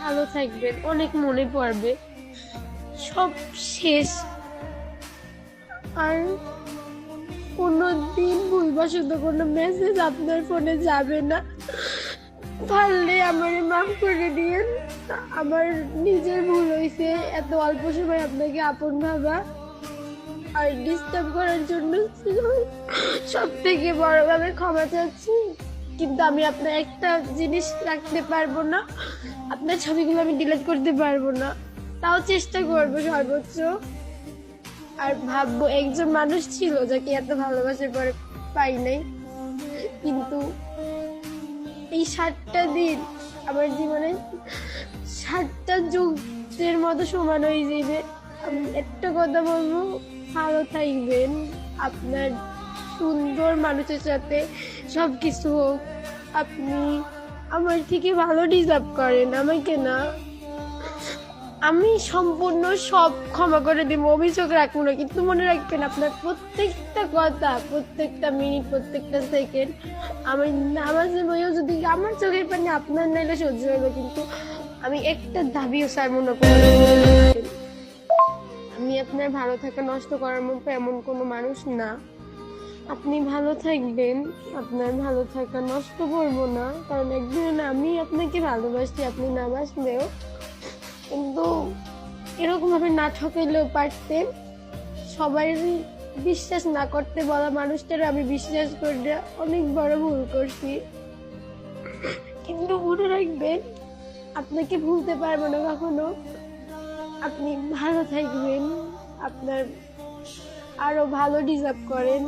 ভালো থাকবেন, অনেক মনে পড়বে। সব শেষ। আর কোনোদিন ভুলবশত কোনো মেসেজ আপনার ফোনে যাবে না। পারলে আমার মাফ করে দিয়েন। আমার নিজের ভুল হয়েছে, এত অল্প সময় আপনাকে আপন ভাবা আর ডিস্টার্ব করার জন্য। সব থেকে বড়ভাবে ক্ষমা চাচ্ছি। কিন্তু আমি আপনার একটা জিনিস রাখতে পারবো না, আপনার ছবিগুলো আমি ডিলিট করতে পারবো না। তাও চেষ্টা করবো সর্বোচ্চ। আর ভাববো একজন মানুষ ছিল যাকে এত ভালোবাসার পরে পাই নাই। কিন্তু এই 7টা দিন আমার জীবনে 7টা যুগের মতো সমান হয়ে যাবে। আমি একটা কথা বলবো, ভালো থাকবেন। আপনার সুন্দর মানুষের সাথে সবকিছু হোক। আপনি আমার থেকে ভালো ডিজার্ভ করেন, আমাকে না। আমি সম্পূর্ণ সব ক্ষমা করে দিব, অভিযোগ রাখবো না। কিন্তু মনে রাখবেন, আপনার প্রত্যেকটা কথা, প্রত্যেকটা মিনিট, প্রত্যেকটা সেকেন্ড আমি নামাজের বইও যদি আমার চোখের পানি আপনার নাইলে সহ্য হবে, কিন্তু আমি একটা দাবিও ছাড়বো না। আমি আপনার ভালো থাকা নষ্ট করার মতো এমন কোনো মানুষ না। আপনি ভালো থাকবেন, আপনার ভালো থাকা নষ্ট করবো না। কারণ একদিন আমি আপনাকে ভালোবাসি, আপনি না বাসলেও। কিন্তু এরকম ভাবে না ঠকাইলেও পারতেন। সবাই বিশ্বাস না করতে বলা মানুষটার আমি বিশ্বাস করে অনেক বড় ভুল করছি। কিন্তু মনে রাখবেন, আপনাকে ভুলতে পারবো না কখনো। আপনি ভালো থাকবেন, আপনার আরো ভালো ডিজার্ভ করেন।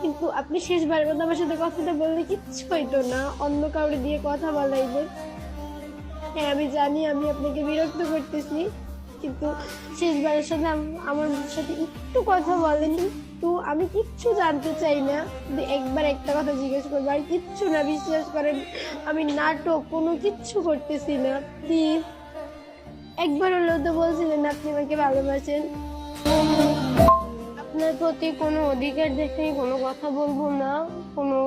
কিন্তু আপনি শেষবারের মতো আমার সাথে কথাটা বললে কিচ্ছু হইতো না, অন্য কাউরে দিয়ে কথা বলাইবেন। হ্যাঁ, আমি জানি আমি আপনাকে বিরক্ত করতেছি, কিন্তু শেষবারের সাথে আমার সাথে একটু কথা বলেন। একটু, আমি কিচ্ছু জানতে চাই না, একবার একটা কথা জিজ্ঞেস করবো, আর কিচ্ছু না। বিশ্বাস করেন, আমি নাটক কোনো কিচ্ছু করতেছি না। প্লিজ একবার হলেও তো বলছিলেন আপনি আমাকে ভালোবাসেন। আপনার প্রতি কোনো অধিকার দেখে কোনো কথা বলবো না, কোনো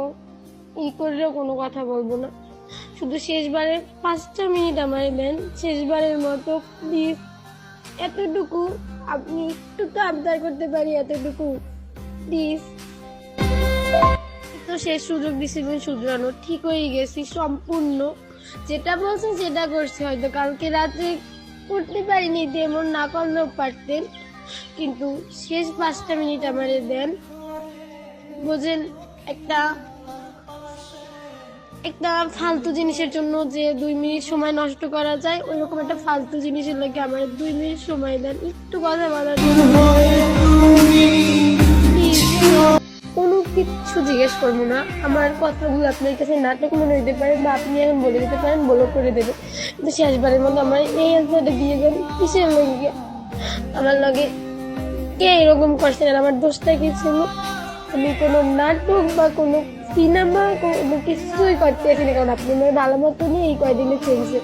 করলেও কোনো কথা বলবো না। শুধু শেষবারের 5টা মিনিট আমার দেন, শেষবারের মতো প্লিজ। এতটুকু আপনি একটু তো আবদার করতে পারি, এতটুকু প্লিজ। তো শেষ সুযোগ দিছিলেন শুধরানো, ঠিক হয়ে গেছি সম্পূর্ণ। যেটা বলছেন সেটা করছি। হয়তো কালকে রাতে করতে পারিনি, তেমন না করলেও পারতেন। কিন্তু শেষ 5টা মিনিট আমারে দেন। বোঝেন, একটা ফালতু জিনিসের জন্য যে 2 মিনিট সময় নষ্ট করা যায়, ওইরকম একটা ফালতু জিনিসের লাগে আমার 2 মিনিট সময় দেন, একটু কথা বলার জন্য। কোনো কিচ্ছু জিজ্ঞেস করবো না। আমার কথাগুলো আপনার কাছে নাটক মনে হইতে পারে, বা আপনি এখন বলে দিতে পারেন, বলো করে দেবে। কিন্তু শেষবারের মতো আমার এই অ্যান্সারটা দিয়ে দেন। কিসের লগে আমার লগে কে এরকম করছেন, আর আমার দোষটা কি ছিল? আমি কোনো নাটক বা কোনো সিনেমা কোনো কিছুই করতে আসি না। কারণ আপনি আমার ভালো মতো নিয়ে এই কয়দিনে চেয়েছে।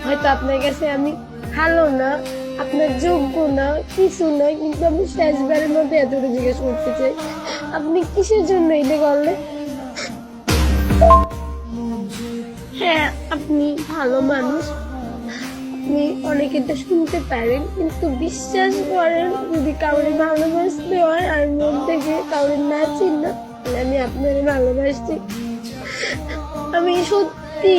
হয়তো আপনার কাছে আমি ভালো না, আপনার যোগ্য না, কিছু না, কিন্তু আমি শেষবারের মধ্যে এতটুকু জিজ্ঞেস করতে চাই, আপনি কিসের জন্য এটা করলেন? হ্যাঁ, আপনি ভালো মানুষ, আপনি অনেকে তো শুনতে পারেন, কিন্তু বিশ্বাস করেন, যদি কাউরে ভালোবাসতে হয় আর মন থেকে কাউরে না চিনা, আমি আপনারে ভালোবাসছি। আমি সত্যি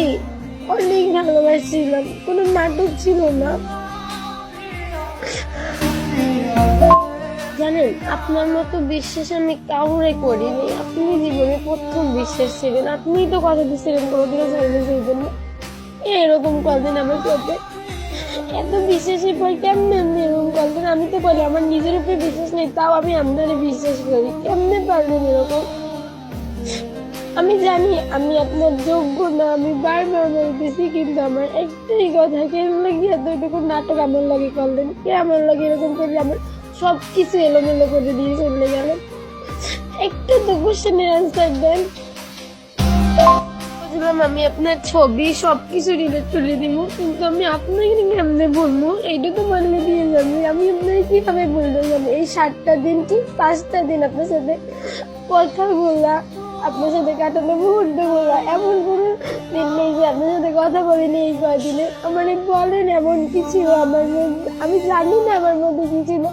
অনেক ভালোবাসছিলাম, কোনো নাটক ছিল না। জানেন, আপনার মতো বিশ্বাস আমি কাউরে করিনি। আপনি জীবনে প্রথম বিশ্বাস ছিলেন। আপনি তো কথা দিচ্ছিলেন কোনোদিনও ছাড়বে চাইবেন না। এরকম কদিন আমার সাথে এত বিশ্বাসের পর কেমনে এরকম করলেন? আমি তো বলি আমার নিজের উপরে বিশ্বাস নেই, তাও আমি আপনারে বিশ্বাস করি। কেমনে পারলেন এরকম? আমি জানি আমি আপনার যোগ্য না, আমি বারবার বলতেছি, কিন্তু আমার একটাই কথা, কেন লাগে এতটুকু নাটক আমার লাগে করলেন? কে আমার লাগে এরকম করলে? আমার সবকিছু এলোমেলো করে দিয়ে চলে গেলেন। একটু তো কোশ্চেনের অ্যান্সার দেন। আমি আপনার ছবি সবকিছু ডিলিট করে দিব, কিন্তু আমি আপনাকে কেমনে বলবো? এইটা তো মানলে দিয়ে যাবে। আমি আপনাকে কিভাবে বলতে যাবো? এই 7টা দিন কি 5টা দিন আপনার সাথে কথা বলা, আপনার সাথে কাটানো মুহূর্তগুলো, এমন কোনো দিন নেই যে আপনার সাথে কথা বলিনি এই কয়দিনে। আমার বলেন এমন কি ছিল আমার মধ্যে, আমি জানি না আমার মধ্যে কি ছিল।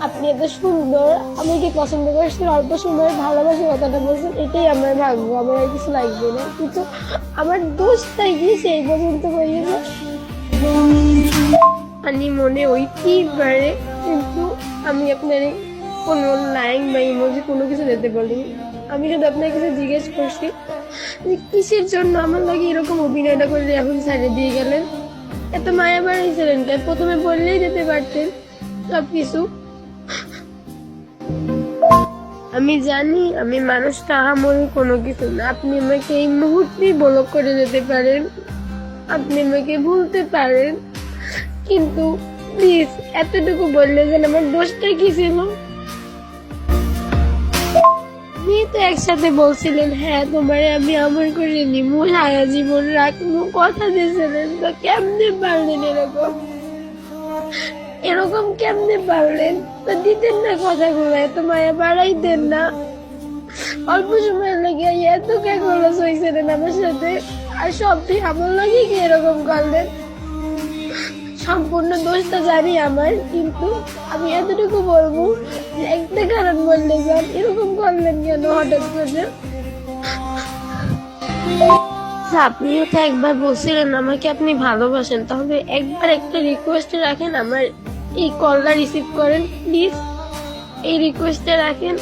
আপনি এত সুন্দর, আমাকে পছন্দ করছেন, অল্প সময়ের ভালোবাসা কথাটা বলছেন, এটাই আমার ভাগ্য, আমার আর কিছু লাগবে না। কিন্তু আমার দোষটাই কি সেই পর্যন্ত হয়ে গেছে আমি মনে হইতেই পারে, কিন্তু আমি আপনার কোনো লাইন বা ইমোজি কোনো কিছু দিতে বলিনি। আমি শুধু আপনার কাছে জিজ্ঞেস করছি যে কিসের জন্য আমার লাগে এরকম অভিনয়টা করে এখন সাইডে দিয়ে গেলেন। এত মায়া বাড়াইছিলেন তাই প্রথমে বললেই দিতে পারতেন সবকিছু। আমি জানি আমি মানুষটা আহামরি কোনো কিছু না। আপনি আমাকে এই মুহূর্তেই ব্লক করে যেতে পারেন, আপনি আমাকে ভুলতে পারেন, কিন্তু প্লিজ এতটুকু বললে যেন আমার দোষটা কি ছিল। আপনি তো একসাথে বলছিলেন হ্যাঁ তোমারে আমি আমার করে নিবো, সারা জীবন রাখবো, কথা দিয়েছিলেন। তো কেমনে পারলেন এরকম, এরকম কেমনে পারলেন? তো দিতেন না কথাগুলো, এত মায়া বাড়াইতেন না। অল্প সময় লাগে এত ক্যাকলস হয়েছিলেন আমার সাথে, আর সব ঠিক আমার লাগে কি এরকম করলেন? সম্পূর্ণ দোষটা জানি আমার, কিন্তু আমি এতটুকু বলবো যে একটা কারণ বললে যান এরকম করলেন কেন হঠাৎ করে? আপনিও তো একবার বলছিলেন আমাকে আপনি ভালোবাসেন, তাহলে একবার একটা রিকোয়েস্ট রাখেন, আমার এই কলটা রিসিভ করেন প্লিজ, এই রিকোয়েস্টটা রাখেন।